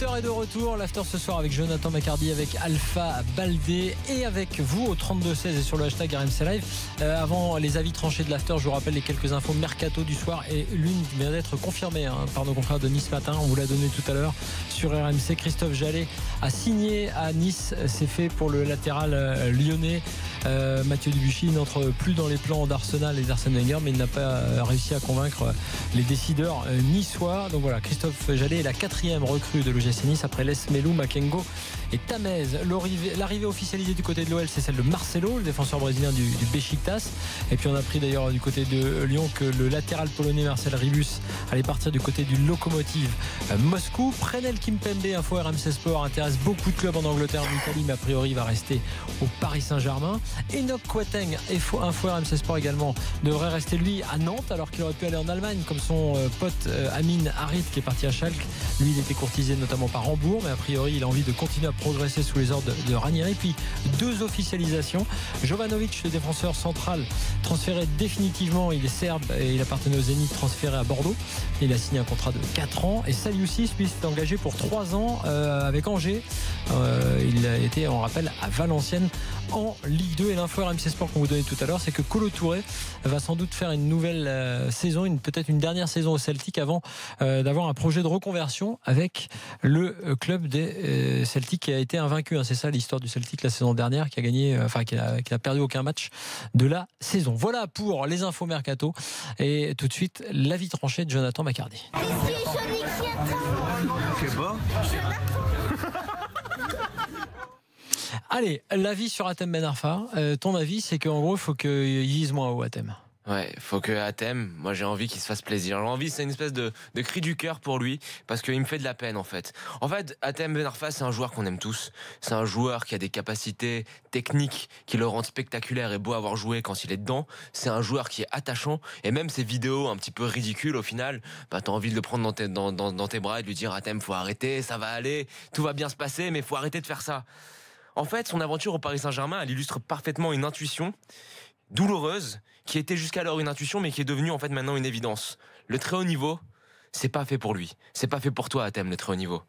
L'after est de retour. L'after ce soir avec Jonathan Macardy, avec Alpha Baldé et avec vous au 32-16 et sur le hashtag RMC Live. Avant les avis tranchés de l'after, je vous rappelle les quelques infos mercato du soir et l'une vient d'être confirmée par nos confrères de Nice Matin. On vous l'a donné tout à l'heure sur RMC. Christophe Jallet a signé à Nice. C'est fait pour le latéral lyonnais. Mathieu Debuchy n'entre plus dans les plans d'Arsenal et d'Arsène Wenger, mais il n'a pas réussi à convaincre les décideurs niçois. Donc voilà, Christophe Jallet est la 4e recrue de l'OGC Nice après Les Melou, Makengo et Tamez. L'arrivée officialisée du côté de l'OL, c'est celle de Marcelo, le défenseur brésilien du Beşiktaş. Et puis on a appris d'ailleurs du côté de Lyon que le latéral polonais Marcel Ribus allait partir du côté du Lokomotiv Moscou. Prenel Kimpembe, info RMC Sport, intéresse beaucoup de clubs en Angleterre, en Italie, mais a priori il va rester au Paris Saint-Germain. Enoch Koueteng, info RMC Sport également, devrait rester lui à Nantes alors qu'il aurait pu aller en Allemagne comme son pote Amin Harit qui est parti à Schalke. Lui il était courtisé notamment par Hambourg, mais a priori il a envie de continuer à progresser sous les ordres de Ranieri. Puis 2 officialisations. Jovanovic, le défenseur central, transféré définitivement, il est serbe et il appartenait au Zénith, transféré à Bordeaux. Il a signé un contrat de 4 ans et Saliusis lui s'est engagé pour 3 ans avec Angers. Il a été, on rappelle, à Valenciennes en Ligue 2. Et l'info RMC Sport qu'on vous donnait tout à l'heure, c'est que Kolo Touré va sans doute faire une nouvelle saison, peut-être une dernière saison au Celtic avant d'avoir un projet de reconversion avec le club des Celtics qui a été invaincu. C'est ça l'histoire du Celtic la saison dernière, qui a gagné, qui n'a perdu aucun match de la saison. Voilà pour les infos mercato. Et tout de suite, l'avis tranché de Jonathan Macardy. Allez, l'avis sur Hatem Ben Arfa. Ton avis, c'est qu'en gros, il faut qu'il vise moins haut, Hatem. Ouais, faut que Hatem, moi j'ai envie qu'il se fasse plaisir. J'ai envie, c'est une espèce de cri du cœur pour lui, parce qu'il me fait de la peine en fait. En fait, Hatem Ben Arfa, c'est un joueur qu'on aime tous. C'est un joueur qui a des capacités techniques qui le rendent spectaculaire et beau à avoir joué quand il est dedans. C'est un joueur qui est attachant, et même ses vidéos un petit peu ridicules au final, t'as envie de le prendre dans tes bras et de lui dire Hatem, faut arrêter, ça va aller, tout va bien se passer, mais faut arrêter de faire ça. En fait, son aventure au Paris Saint-Germain, elle illustre parfaitement une intuition douloureuse, qui était jusqu'alors une intuition, mais qui est devenue en fait maintenant une évidence. Le très haut niveau, c'est pas fait pour lui. C'est pas fait pour toi, Hatem, le très haut niveau.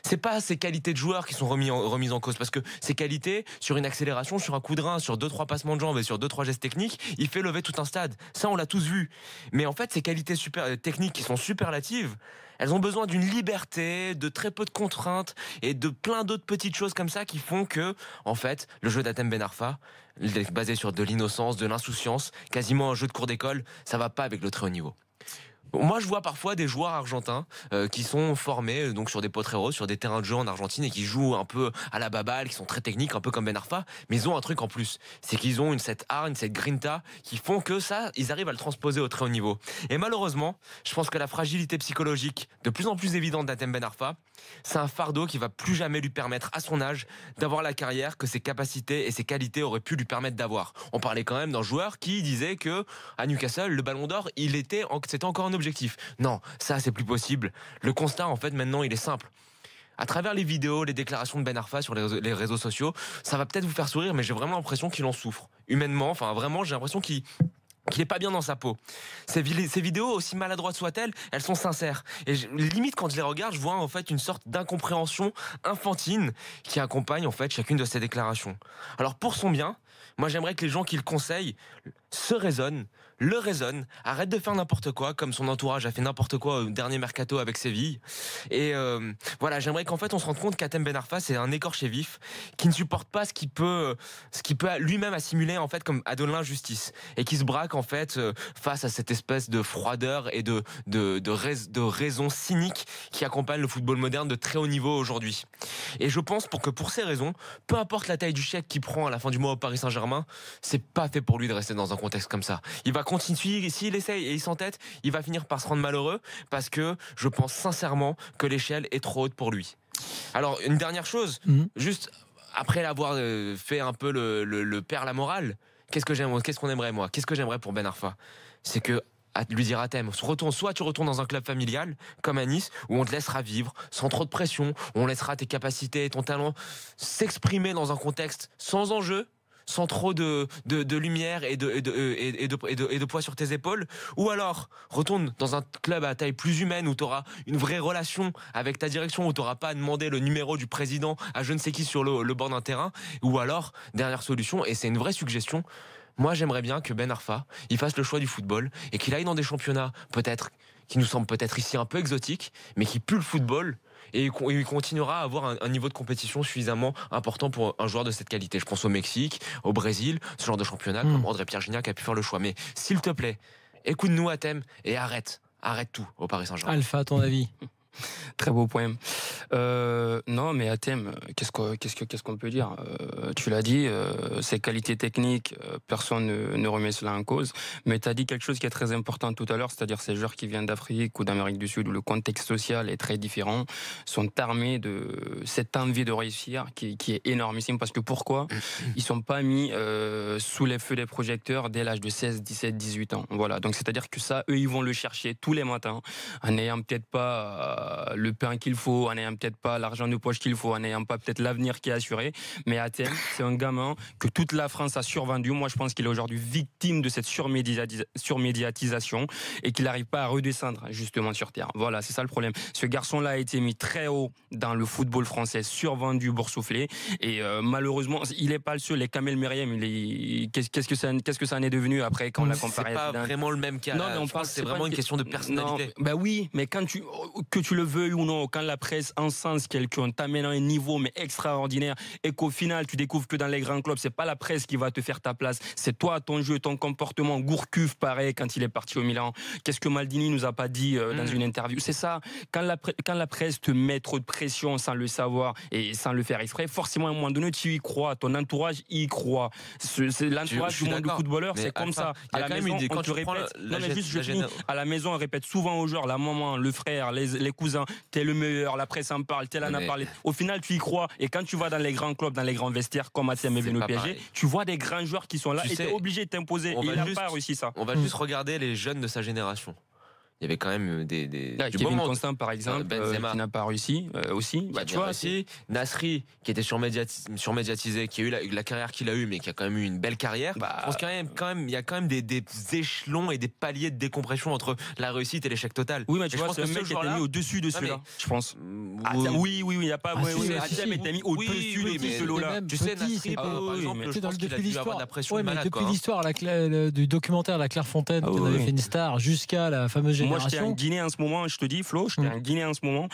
C'est pas ses qualités de joueur qui sont remises en cause, parce que ses qualités, sur une accélération, sur un coup de rein, sur 2-3 passements de jambes et sur 2-3 gestes techniques, il fait lever tout un stade. Ça, on l'a tous vu. Mais en fait, ces qualités techniques qui sont superlatives, elles ont besoin d'une liberté, de très peu de contraintes et de plein d'autres petites choses comme ça qui font que, en fait, le jeu d'Hatem Ben Arfa, basé sur de l'innocence, de l'insouciance, quasiment un jeu de cours d'école, ça va pas avec le très haut niveau. Moi, je vois parfois des joueurs argentins qui sont formés donc sur des potreros, sur des terrains de jeu en Argentine et qui jouent un peu à la baballe, qui sont très techniques, un peu comme Ben Arfa, mais ils ont un truc en plus, c'est qu'ils ont cette hargne, cette grinta qui font que ça, ils arrivent à le transposer au très haut niveau. Et malheureusement, je pense que la fragilité psychologique de plus en plus évidente d'Hatem Ben Arfa, c'est un fardeau qui va plus jamais lui permettre à son âge d'avoir la carrière que ses capacités et ses qualités auraient pu lui permettre d'avoir. On parlait quand même d'un joueur qui disait que à Newcastle, le Ballon d'Or, c'était encore un objectif. Non, ça c'est plus possible. Le constat en fait maintenant il est simple. À travers les vidéos, les déclarations de Ben Arfa sur les réseaux sociaux, ça va peut-être vous faire sourire, mais j'ai vraiment l'impression qu'il en souffre. Humainement, enfin vraiment, j'ai l'impression qu'il est pas bien dans sa peau. Ces vidéos, aussi maladroites soient-elles, elles sont sincères. Et limite, quand je les regarde, je vois en fait une sorte d'incompréhension infantile qui accompagne en fait chacune de ces déclarations. Alors pour son bien, moi j'aimerais que les gens qui le conseillent le raisonnent, arrêtent de faire n'importe quoi, comme son entourage a fait n'importe quoi au dernier mercato avec Séville. Et voilà, j'aimerais qu'en fait on se rende compte qu'Hatem Ben Arfa c'est un écorché vif qui ne supporte pas ce qu'il peut lui-même assimiler en fait comme à de l'injustice et qui se braque en fait face à cette espèce de froideur et de raison cynique qui accompagne le football moderne de très haut niveau aujourd'hui. Et je pense pour ces raisons, peu importe la taille du chèque qu'il prend à la fin du mois au Paris Saint-Germain, c'est pas fait pour lui de rester dans un contexte comme ça. Il va continuer, s'il essaye et il s'entête, il va finir par se rendre malheureux parce que je pense sincèrement que l'échelle est trop haute pour lui. Alors une dernière chose, juste après l'avoir fait un peu le père la morale, qu'est-ce qu'on aimerait moi, qu'est-ce que j'aimerais pour Ben Arfa, c'est que à lui dire Hatem, soit tu retournes dans un club familial comme à Nice où on te laissera vivre sans trop de pression, où on laissera tes capacités et ton talent s'exprimer dans un contexte sans enjeu, sans trop de lumière et de poids sur tes épaules, ou alors retourne dans un club à taille plus humaine où tu auras une vraie relation avec ta direction, où tu n'auras pas à demander le numéro du président à je ne sais qui sur le bord d'un terrain, ou alors, dernière solution, et c'est une vraie suggestion, moi j'aimerais bien que Ben Arfa il fasse le choix du football et qu'il aille dans des championnats peut-être qui nous semblent peut-être ici un peu exotiques, mais qui puent le football. Et il continuera à avoir un niveau de compétition suffisamment important pour un joueur de cette qualité. Je pense au Mexique, au Brésil, ce genre de championnat, comme André-Pierre Gignac a pu faire le choix. Mais s'il te plaît, écoute-nous à thème et arrête tout au Paris Saint-Germain. Alpha, à ton avis? Très beau poème. Non, mais à thème, qu'est-ce qu'on peut dire? Tu l'as dit, ses qualités techniques, personne ne remet cela en cause. Mais tu as dit quelque chose qui est très important tout à l'heure, c'est-à-dire ces joueurs qui viennent d'Afrique ou d'Amérique du Sud où le contexte social est très différent, sont armés de cette envie de réussir qui est énormissime. Parce que pourquoi ils sont pas mis sous les feux des projecteurs dès l'âge de 16, 17, 18 ans. Voilà. Donc c'est-à-dire que ça, eux, ils vont le chercher tous les matins, en n'ayant peut-être pas le pain qu'il faut, en n'ayant peut-être pas l'argent de poche qu'il faut, en n'ayant pas peut-être l'avenir qui est assuré. Mais Athènes, c'est un gamin que toute la France a survendu. Moi, je pense qu'il est aujourd'hui victime de cette surmédiatisation et qu'il n'arrive pas à redescendre justement sur terre. Voilà, c'est ça le problème. Ce garçon-là a été mis très haut dans le football français, survendu, boursouflé. Et malheureusement, il n'est pas le seul. Les Kamel Meriem, qu'est-ce que ça en est devenu après quand on l'a comparé? C'est pas vraiment le même cas. Non, mais on pense que c'est vraiment une question de personnalité. Non, bah oui, mais que tu le veuilles ou non, quand la presse encense quelqu'un, t'amène à un niveau mais extraordinaire et qu'au final tu découvres que dans les grands clubs c'est pas la presse qui va te faire ta place, c'est toi, ton jeu, ton comportement. Gourcuff pareil quand il est parti au Milan, qu'est-ce que Maldini nous a pas dit dans une interview? C'est ça, quand la presse te met trop de pression sans le savoir et sans le faire exprès, forcément à un moment donné tu y crois, ton entourage y croit. C'est l'entourage du monde du footballeur, c'est comme ça. À la maison on te répète, à la maison on répète souvent aux joueurs, la maman, le frère, les cousins, t'es le meilleur, la presse en parle, t'es en a parlé. Au final, tu y crois. Et quand tu vas dans les grands clubs, dans les grands vestiaires, comme Athènes est venu au PSG, tu vois des grands joueurs qui sont là et t'es obligé de t'imposer. Et il n'a pas réussi ça. On va juste regarder les jeunes de sa génération. Il y avait quand même du Kevin Constant par exemple, qui n'a pas réussi aussi. Tu vois aussi Nasri qui était surmédiatisé, qui a eu la carrière qu'il a eue, mais qui a quand même eu une belle carrière. Je pense quand même il y a quand même des échelons et des paliers de décompression entre la réussite et l'échec total. Oui, mais tu vois, ce mec était mis au-dessus de celui-là, je pense. Oui, il n'y a pas. Athènes était mis au-dessus de ce lot-là. Tu sais, Nasri, par exemple, je pense qu'il a dû avoir de la pression de malade. Depuis l'histoire du documentaire La Clairefontaine, qui en avait fait une star, jusqu'à la fameuse génération. Moi, j'étais en Guinée en ce moment, je te dis, Flo, j'étais en Guinée en ce moment.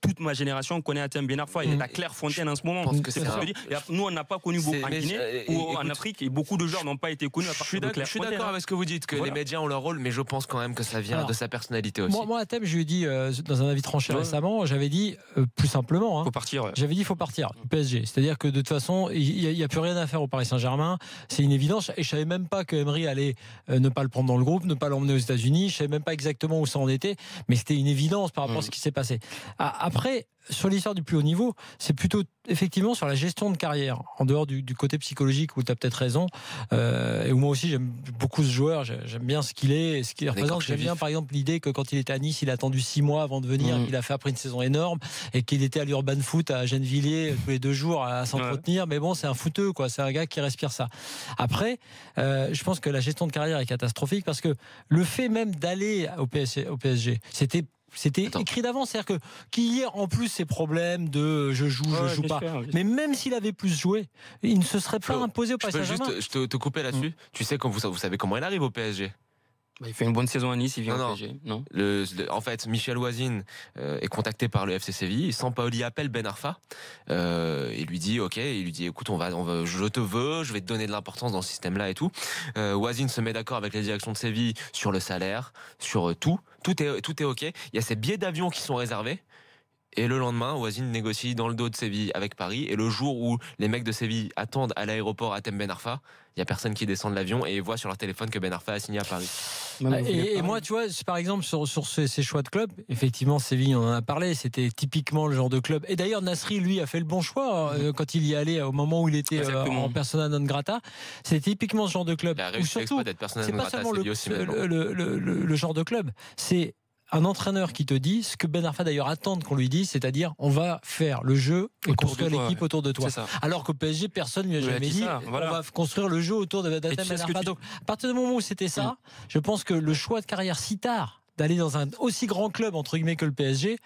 Toute ma génération connaît Athènes Ben Arfa. Il est à Clairefontaine en ce moment. C'est ce que je dis. Nous, on n'a pas connu beaucoup en Guinée ou en Afrique, et beaucoup de joueurs n'ont pas été connus à partir de Clairefontaine. Je suis d'accord avec ce que vous dites, que les médias ont leur rôle, mais je pense quand même que ça vient de sa personnalité aussi. Moi, Athènes, je lui ai dit, dans un avis tranché récemment, j'avais dit, plus simplement, faut partir. J'avais dit, il faut partir du PSG. C'est-à-dire que de toute façon, il n'y a plus rien à faire au Paris Saint-Germain. C'est une évidence. Et je savais même pas que Emery allait ne pas le prendre dans le groupe, ne pas l'emmener aux États-Unis. Je savais même pas exactement où ça en était. Mais c'était une évidence par rapport à ce qui s'est passé. Après, sur l'histoire du plus haut niveau, c'est plutôt effectivement sur la gestion de carrière, en dehors du côté psychologique où tu as peut-être raison, et où moi aussi j'aime beaucoup ce joueur, j'aime bien ce qu'il est, ce qu'il représente. J'aime bien par exemple l'idée que quand il était à Nice, il a attendu 6 mois avant de venir, qu'il a fait après une saison énorme, et qu'il était à l'Urban Foot à Gennevilliers tous les 2 jours à s'entretenir. Mais bon, c'est un footeux, quoi. C'est un gars qui respire ça. Après, je pense que la gestion de carrière est catastrophique, parce que le fait même d'aller au PSG, c'était écrit d'avance, c'est-à-dire qu'il y ait en plus ces problèmes de je joue pas. Mais même s'il avait plus joué, il ne se serait pas imposé au Paris Saint-Germain. Je peux juste te couper là-dessus. Tu sais, vous savez comment il arrive au PSG. Il fait une bonne saison à Nice, il vient au PSG. Non. En fait, Michel Oisine est contacté par le FC Séville. Sampaoli appelle Ben Arfa et lui dit OK. Il lui dit écoute, je te veux, je vais te donner de l'importance dans ce système-là et tout. Oisine se met d'accord avec la direction de Séville sur le salaire, sur tout. Tout est OK. Il y a ces billets d'avion qui sont réservés. Et le lendemain, Oisine négocie dans le dos de Séville avec Paris. Et le jour où les mecs de Séville attendent à l'aéroport Athènes Ben Arfa, il n'y a personne qui descend de l'avion et voit sur leur téléphone que Ben Arfa a signé à Paris. Et moi, tu vois, par exemple, sur ces choix de club, effectivement, Séville, on en a parlé, c'était typiquement le genre de club. Et d'ailleurs, Nasri, lui, a fait le bon choix quand il y allait au moment où il était en persona non grata. C'est typiquement ce genre de club. Il a réussi à d'être persona non grata, c'est aussi le genre de club, c'est un entraîneur qui te dit ce que Ben Arfa d'ailleurs attend qu'on lui dise, c'est-à-dire on va faire le jeu et construire l'équipe autour de toi. Alors qu'au PSG, personne ne lui a jamais dit on va construire le jeu autour d'Atem Ben Arfa. Donc à partir du moment où c'était ça, je pense que le choix de carrière si tard d'aller dans un aussi grand club entre guillemets que le PSG,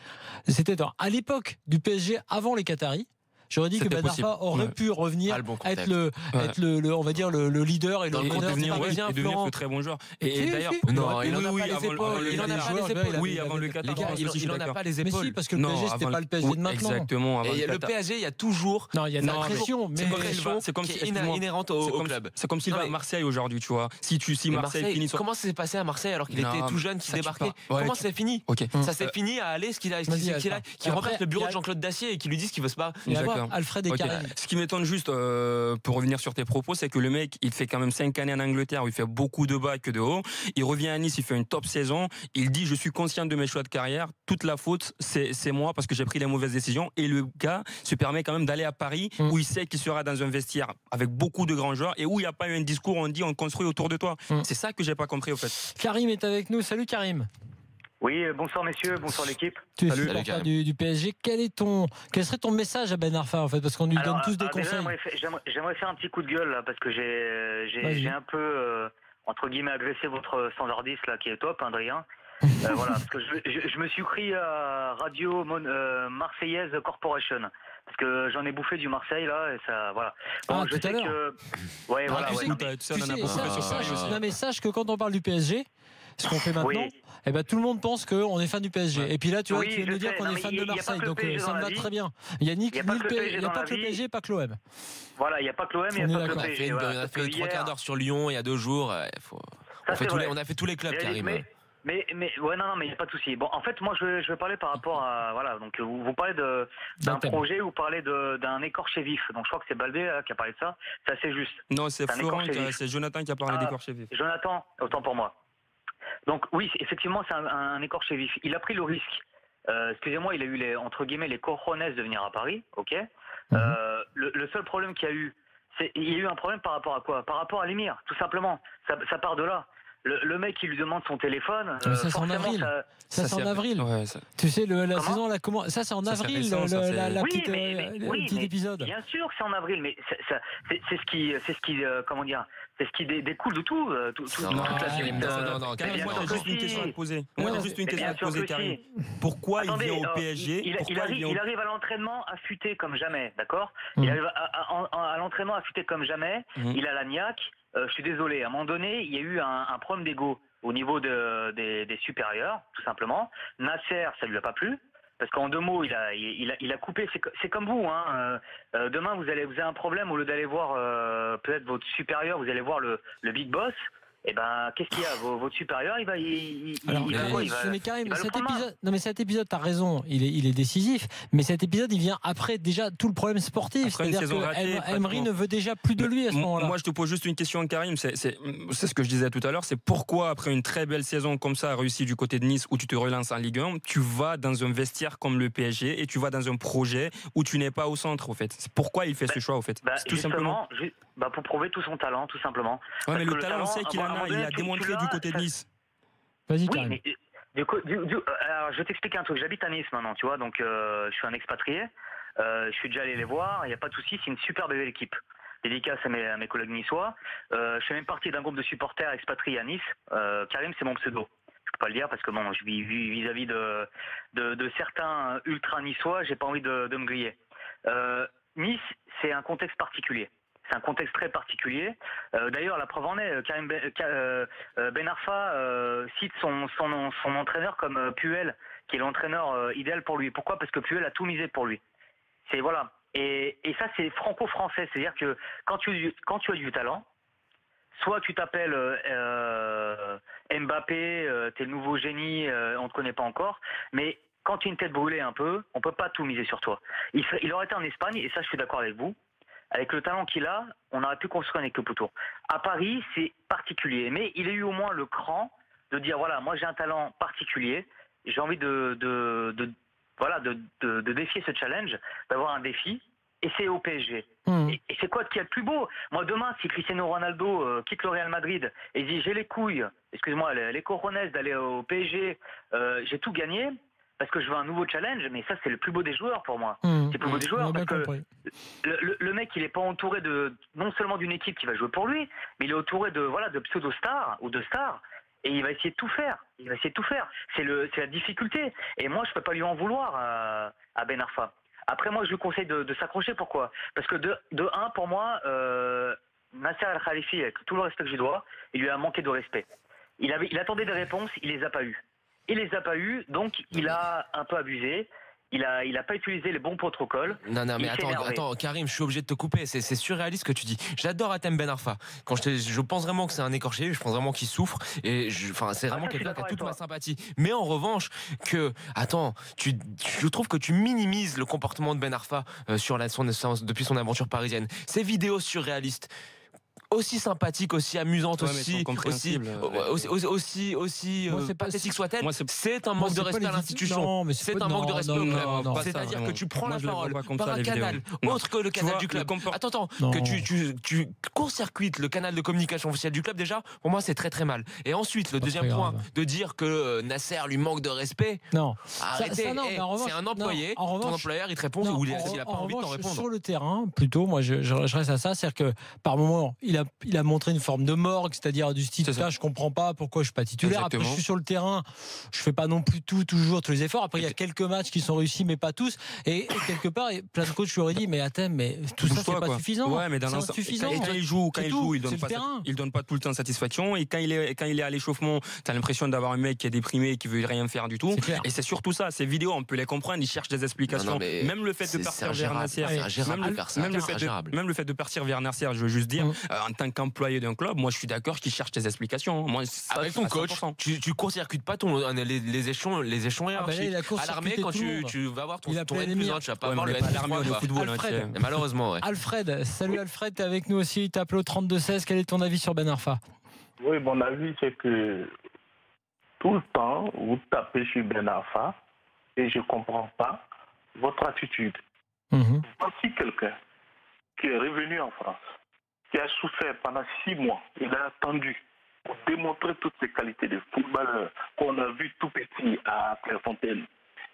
c'était à l'époque du PSG avant les Qataris. J'aurais dit que Ben Arfa aurait pu revenir être le on va dire le leader et devenir le très bon joueur. Et d'ailleurs, non, il en a pas les épaules. Il en a pas les épaules. Oui, avant le Qatar. Il en a pas les épaules. Mais si, parce que le PSG c'était pas le PSG de maintenant. Exactement. Et le PSG, il y a toujours. Non, il y a de la pression, mais c'est comme si inhérente au club. C'est comme s'il va à Marseille aujourd'hui, tu vois. Si Marseille finit. Comment ça s'est passé à Marseille alors qu'il était tout jeune, qu'il débarquait? Comment ça s'est fini? Ça s'est fini à aller qui remplace le bureau de Jean-Claude Dacier et qui lui dit ce qu'il veut se battre. Alfred et Karim. Ce qui m'étonne juste, pour revenir sur tes propos, c'est que le mec, il fait quand même 5 années en Angleterre où il fait beaucoup de bas que de haut. Il revient à Nice, il fait une top saison. Il dit, je suis conscient de mes choix de carrière. Toute la faute, c'est moi parce que j'ai pris les mauvaises décisions. Et le gars se permet quand même d'aller à Paris où il sait qu'il sera dans un vestiaire avec beaucoup de grands joueurs et où il n'y a pas eu un discours où on dit on construit autour de toi. C'est ça que j'ai pas compris au fait. Karim est avec nous. Salut Karim. Oui, bonsoir messieurs, bonsoir l'équipe. Tu es supporter du PSG. Quel serait ton message à Ben Arfa en fait, parce qu'on lui donne tous des conseils. J'aimerais faire un petit coup de gueule là, parce que j'ai un peu entre guillemets agressé votre standardiste là qui est top, Adrien. Voilà, parce que je me suis pris à Radio Marseillaise Corporation. Parce que j'en ai bouffé du Marseille là et ça voilà. Bon, je sais que ouais voilà. Non mais sache que quand on parle du PSG, ce qu'on fait maintenant, eh ben tout le monde pense qu'on est fan du PSG. Et puis là tu vois, tu viens de nous dire qu'on est fan de Marseille, donc ça me va très bien. Il y a pas que le PSG, pas que l'OM. Voilà, il n'y a pas que l'OM, il n'y a pas que le PSG. On a fait 3 quarts d'heure sur Lyon il y a 2 jours. On a fait tous les clubs, Karim. Mais ouais non mais il n'y a pas de souci. Bon en fait moi je vais parler par rapport à voilà donc vous parlez d'un projet, vous parlez d'un écorché vif. Donc je crois que c'est Baldé qui a parlé de ça. C'est assez juste. Non c'est Florent, c'est Jonathan qui a parlé d'écorché vif. Jonathan, autant pour moi. Donc oui effectivement c'est un écorché vif. Il a pris le risque. Excusez-moi, il a eu entre guillemets les cojones de venir à Paris, ok. Le seul problème qu'il y a eu, il y a eu un problème par rapport à quoi? Par rapport à l'émir, tout simplement. Ça part de là. Le mec qui lui demande son téléphone. Ça c'est en avril. Ça c'est en avril. Ouais, ça... Tu sais la saison là comment ça c'est en avril la petite épisode. Bien sûr que c'est en avril, mais c'est ce qui comment dire, c'est ce qui découle de tout. Non. Moi j'ai juste une question à te poser. Karim. Pourquoi il vient au PSG? Il arrive à l'entraînement affûté comme jamais, d'accord. Il arrive à l'entraînement affûté comme jamais. Il a la niaque. Je suis désolé, à un moment donné, il y a eu un problème d'ego au niveau des supérieurs, tout simplement. Nasser, ça lui a pas plu, parce qu'en 2 mots, il a coupé. C'est comme vous, hein. Demain, vous avez un problème, au lieu d'aller voir peut-être votre supérieur, vous allez voir le big boss. Eh ben, qu'est-ce qu'il y a? Votre supérieur, il va cet épisode, t'as raison, il est décisif, mais cet épisode, il vient après déjà tout le problème sportif. C'est-à-dire que Emery ne veut déjà plus de lui à ce moment-là. Moi, je te pose juste une question, Karim. C'est ce que je disais tout à l'heure. C'est pourquoi, après une très belle saison comme ça, réussie du côté de Nice, où tu te relances en Ligue 1, tu vas dans un vestiaire comme le PSG et tu vas dans un projet où tu n'es pas au centre, au fait. C'est pourquoi il fait ce choix, au fait. Tout simplement. Pour prouver tout son talent, tout simplement. Ouais, mais le talent, on sait qu'il en a. Il a démontré du côté de Nice. Vas-y, Karim. Oui, mais alors, je vais t'expliquer un truc. J'habite à Nice maintenant, tu vois, donc je suis un expatrié. Je suis déjà allé les voir. Il n'y a pas de souci. C'est une super belle équipe. Dédicace à mes collègues niçois. Je fais même partie d'un groupe de supporters expatriés à Nice. Karim, c'est mon pseudo. Je peux pas le dire parce que bon, je vis vis-à-vis de certains ultra niçois. J'ai pas envie de me griller. Nice, c'est un contexte particulier. C'est un contexte très particulier. D'ailleurs, la preuve en est, Karim Ben Arfa cite son entraîneur comme Puel, qui est l'entraîneur idéal pour lui. Pourquoi? Parce que Puel a tout misé pour lui. C'est voilà. Et ça, c'est franco-français. C'est-à-dire que quand tu as du talent, soit tu t'appelles Mbappé, t'es le nouveau génie, on te connaît pas encore, mais quand tu as une tête brûlée un peu, on peut pas tout miser sur toi. Il aurait été en Espagne, et ça, je suis d'accord avec vous. Avec le talent qu'il a, on aurait pu construire une équipe autour. À Paris, c'est particulier, mais il a eu au moins le cran de dire voilà, moi j'ai un talent particulier, j'ai envie de défier ce challenge, d'avoir un défi, et c'est au PSG. Et c'est quoi ce qu'il y a de plus beau? Moi demain, si Cristiano Ronaldo quitte le Real Madrid et dit j'ai les couilles, excuse-moi, les cojones d'aller au PSG, j'ai tout gagné parce que je veux un nouveau challenge, mais ça c'est le plus beau des joueurs pour moi. C'est le plus beau des joueurs parce que le mec il est pas entouré non seulement d'une équipe qui va jouer pour lui, mais il est entouré de pseudo-stars ou de stars. Et il va essayer de tout faire. C'est la difficulté. Et moi, je peux pas lui en vouloir à Ben Arfa. Après, moi, je lui conseille de s'accrocher. Pourquoi ? Parce que de un, pour moi, Nasser Al Khalifi, avec tout le respect que je dois, il lui a manqué de respect. Il attendait des réponses, il les a pas eues. Donc il a un peu abusé. Il a pas utilisé les bons protocoles. Non, mais attends, Karim, je suis obligé de te couper. C'est surréaliste ce que tu dis. J'adore Hatem Ben Arfa. Je pense vraiment que c'est un écorché. Je pense vraiment qu'il souffre. Et c'est vraiment quelqu'un qui a toute ma sympathie. Mais en revanche, je trouve que tu minimises le comportement de Ben Arfa depuis son aventure parisienne. Ces vidéos surréalistes. Aussi sympathique, aussi amusante, aussi pathétique soit-elle, c'est un manque de respect à l'institution. C'est un manque de respect au club. C'est-à-dire que tu prends la parole par un canal autre que le canal du club. Attends, que tu court-circuites le canal de communication officiel du club, déjà, pour moi, c'est très très mal. Et ensuite, le deuxième point, de dire que Nasser lui manque de respect. Non. Arrêtez. C'est un employé. Ton employeur, il te répond ou s'il n'a pas envie de t'en répondre. Sur le terrain, plutôt, moi, je reste à ça. C'est-à-dire que par moment, il a montré une forme de morgue, c'est-à-dire du style je comprends pas pourquoi je suis pas titulaire. Exactement. Après je suis sur le terrain, je fais pas non plus toujours tous les efforts. Après il y a quelques matchs qui sont réussis mais pas tous. Et quelque part plein de coachs lui auraient dit mais attends, mais tout ça c'est pas suffisant. Ouais, mais c'est insuffisant. Et quand il joue, il donne pas tout le temps satisfaction. Et quand il est à l'échauffement, t'as l'impression d'avoir un mec qui est déprimé, qui veut rien faire du tout. Et c'est surtout ça. Ces vidéos, on peut les comprendre. Il cherche des explications. Même le fait de partir vers Nasser, même le fait de partir vers Nasser, je veux juste dire, en tant qu'employé d'un club, moi je suis d'accord qu'il cherche des explications. Moi, avec ton coach, tu court-circuites pas les échelons hiérarchiques. À l'armée, quand tu vas voir ton N+1, tu vas pas voir le N+1 au football. Malheureusement, ouais. Alfred, salut Alfred, t'es avec nous aussi, il t'appelle au 32-16. Quel est ton avis sur Ben Arfa ? Oui, mon avis, c'est que tout le temps, vous tapez sur Ben Arfa et je comprends pas votre attitude. Voici quelqu'un qui est revenu en France, qui a souffert pendant 6 mois. Il a attendu pour démontrer toutes ses qualités de footballeur qu'on a vu tout petit à Clairefontaine.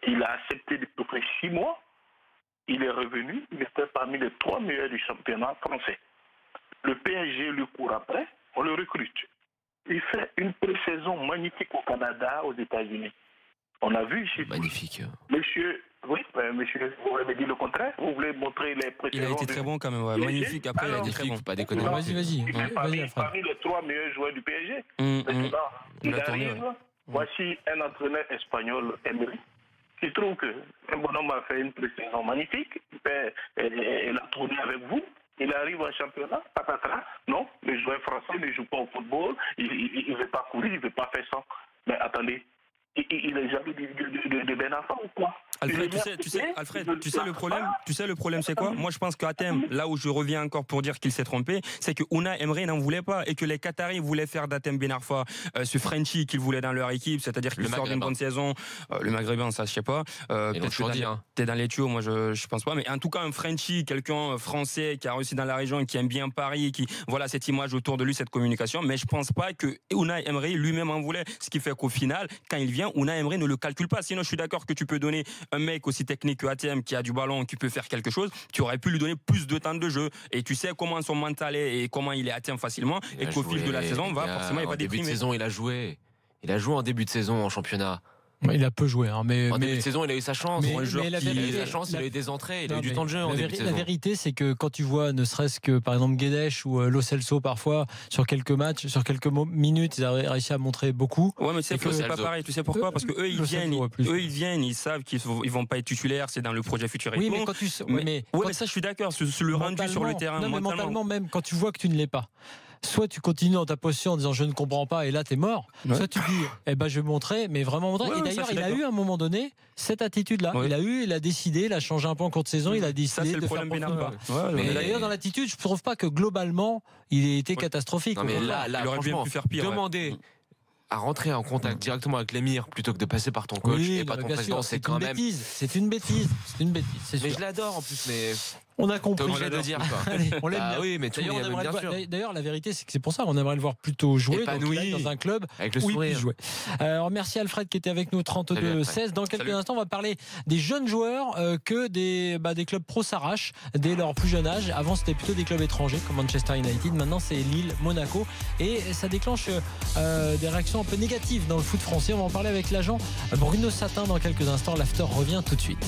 Il a accepté de souffrir 6 mois. Il est revenu. Il était parmi les 3 meilleurs du championnat français. Le PSG lui court après. On le recrute. Il fait une pré-saison magnifique au Canada, aux États-Unis. On a vu ici. Magnifique. Monsieur, vous avez dit le contraire. Vous voulez montrer les pré-saisons. Il a été très bon quand même, ouais. Magnifique. Après, il a été très bon. Pas déconner. Vas-y. Il est parmi les 3 meilleurs joueurs du PSG. Maintenant, il arrive. Voici un entraîneur espagnol, Emery, qui trouve qu'un bonhomme a fait une pré-saison magnifique. Il a tourné avec vous. Il arrive en championnat, patatras. Non, le joueur français ne joue pas au football. Il ne veut pas courir, il ne veut pas faire ça. Mais attendez. Il est jamais de Ben Arfa ou quoi? Alfred, tu sais le problème c'est quoi? Moi je pense qu'Hatem, là où je reviens encore pour dire qu'il s'est trompé, c'est que Unai Emery n'en voulait pas et que les Qataris voulaient faire d'Hatem Ben Arfa ce Frenchie qu'ils voulaient dans leur équipe, c'est-à-dire qu'il sort d'une bonne saison. Le Maghrébin, ça je sais pas. T'es dans les tuyaux, moi je pense pas. Mais en tout cas un Frenchie, quelqu'un français qui a réussi dans la région, qui aime bien Paris, qui voilà cette image autour de lui, cette communication. Mais je pense pas que Unai Emery lui-même en voulait. Ce qui fait qu'au final, quand il vient, Unai Emery ne le calcule pas. Sinon je suis d'accord que tu peux donner un mec aussi technique que Hatem qui a du ballon, qui peut faire quelque chose, tu aurais pu lui donner plus de temps de jeu. Et tu sais comment son mental est et comment il est Hatem facilement. Et qu'au fil de la saison, forcément, il va déprimer. En début de saison, il a joué en début de saison en championnat. Il a peu joué, mais en début de saison, il a eu sa chance. Il a eu des entrées, il a eu du temps de jeu en début de saison. La vérité, c'est que quand tu vois, ne serait-ce que par exemple Guedes ou Lo Celso parfois sur quelques matchs, sur quelques minutes, ils ont réussi à montrer beaucoup. Ouais, mais c'est pas pareil. Tu sais pourquoi? Parce que eux, ils viennent, ils savent qu'ils vont pas être titulaires. C'est dans le projet futur. Oui, mais quand tu, mais ça, je suis d'accord. Sur le rendu sur le terrain, mentalement, même quand tu vois que tu ne l'es pas. Soit tu continues dans ta position en disant je ne comprends pas et là t'es mort, soit tu dis je vais montrer, mais vraiment montrer. Et d'ailleurs il a eu à un moment donné cette attitude là, il a décidé, il a changé un peu en cours de saison, il a décidé de faire mais d'ailleurs dans l'attitude je trouve pas que globalement il ait été catastrophique. Non mais là il aurait bien pu faire pire. Demander à rentrer en contact directement avec l'émir plutôt que de passer par ton coach et pas ton président, c'est quand même. C'est une bêtise, c'est sûr. Mais je l'adore en plus, mais. On a compris. T'es obligé de dire quoi. Allez, on l'aime bien. Oui, mais tout bien sûr. D'ailleurs, la vérité, c'est que c'est pour ça. On aimerait le voir plutôt jouer. Épanoui. Dans un club avec le où sourire. il puisse jouer. Alors, merci Alfred qui était avec nous 32-16. Dans quelques instants, on va parler des jeunes joueurs que des clubs pro s'arrachent dès leur plus jeune âge. Avant, c'était plutôt des clubs étrangers comme Manchester United. Maintenant, c'est Lille, Monaco. Et ça déclenche des réactions un peu négatives dans le foot français. On va en parler avec l'agent Bruno Satin dans quelques instants. L'after revient tout de suite.